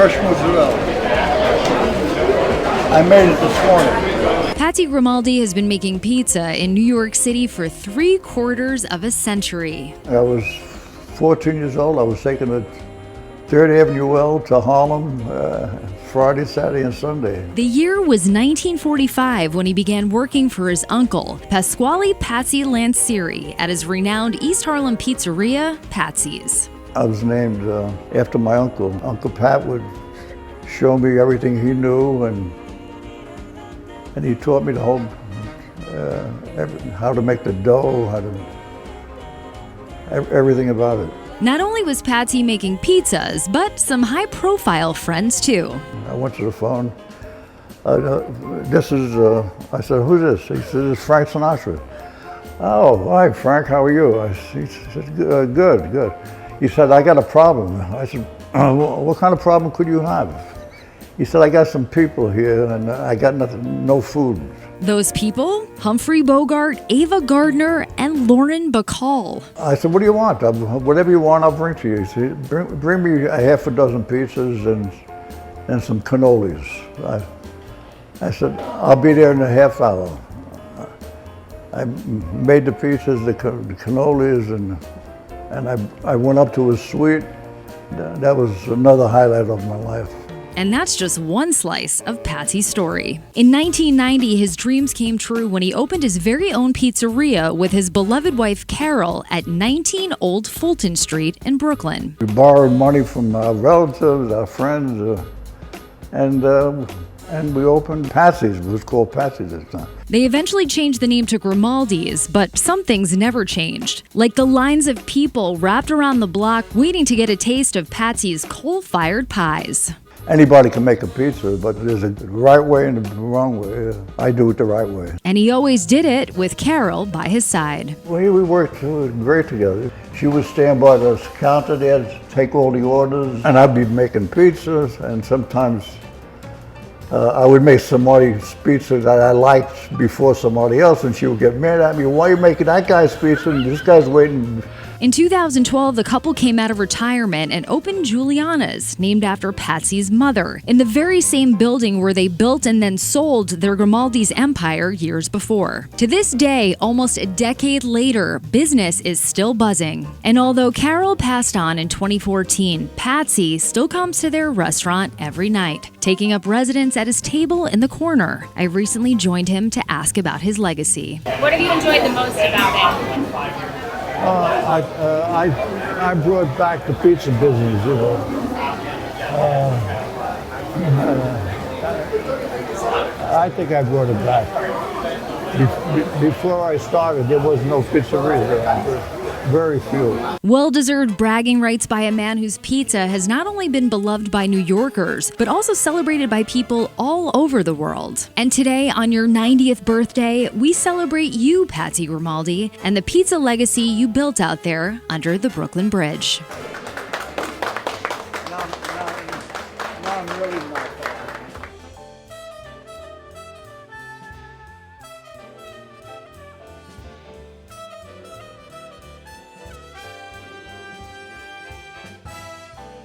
fresh mozzarella. I made it this morning. Patsy Grimaldi has been making pizza in New York City for 3/4 of a century. I was 14 years old. I was taking the 3rd Avenue Well to Harlem Friday, Saturday, and Sunday. The year was 1945 when he began working for his uncle, Pasquale Patsy Lancieri, at his renowned East Harlem pizzeria, Patsy's. I was named after my uncle. Uncle Pat would show me everything he knew, and he taught me the whole how to make the dough, everything about it. Not only was Patsy making pizzas, but some high-profile friends too. I went to the phone. I said, "Who's this?" He said, "It's Frank Sinatra." "Oh, hi, Frank, how are you?" He said, Good. He said, "I got a problem." I said, "What kind of problem could you have?" He said, "I got some people here and I got no food." Those people? Humphrey Bogart, Ava Gardner, and Lauren Bacall. I said, "What do you want?" "Whatever you want, I'll bring to you." He said, bring me a half a dozen pizzas and some cannolis. I said, "I'll be there in a half hour." I made the pizzas, the cannolis, and I went up to his suite. That was another highlight of my life. And that's just one slice of Patsy's story. In 1990, his dreams came true when he opened his very own pizzeria with his beloved wife Carol at 19 Old Fulton Street in Brooklyn. We borrowed money from our relatives, our friends, and we opened Patsy's. It was called Patsy's at the time. They eventually changed the name to Grimaldi's, but some things never changed. Like the lines of people wrapped around the block waiting to get a taste of Patsy's coal-fired pies. Anybody can make a pizza, but there's a right way and a wrong way. I do it the right way. And he always did it with Carol by his side. We worked great together. She would stand by the counter there to take all the orders, and I'd be making pizzas, and sometimes I would make somebody's pizza that I liked before somebody else, and she would get mad at me. "Why are you making that guy's pizza and this guy's waiting?" In 2012, the couple came out of retirement and opened Giuliana's, named after Patsy's mother, in the very same building where they built and then sold their Grimaldi's empire years before. To this day, almost a decade later, business is still buzzing. And although Carol passed on in 2014, Patsy still comes to their restaurant every night, taking up residence at his table in the corner. I recently joined him to ask about his legacy. What have you enjoyed the most about it? I brought back the pizza business, you know. I think I brought it back. Before I started, there was no pizzeria there. Very few. Well-deserved bragging rights by a man whose pizza has not only been beloved by New Yorkers, but also celebrated by people all over the world. And today, on your 90th birthday, we celebrate you, Patsy Grimaldi, and the pizza legacy you built out there under the Brooklyn Bridge.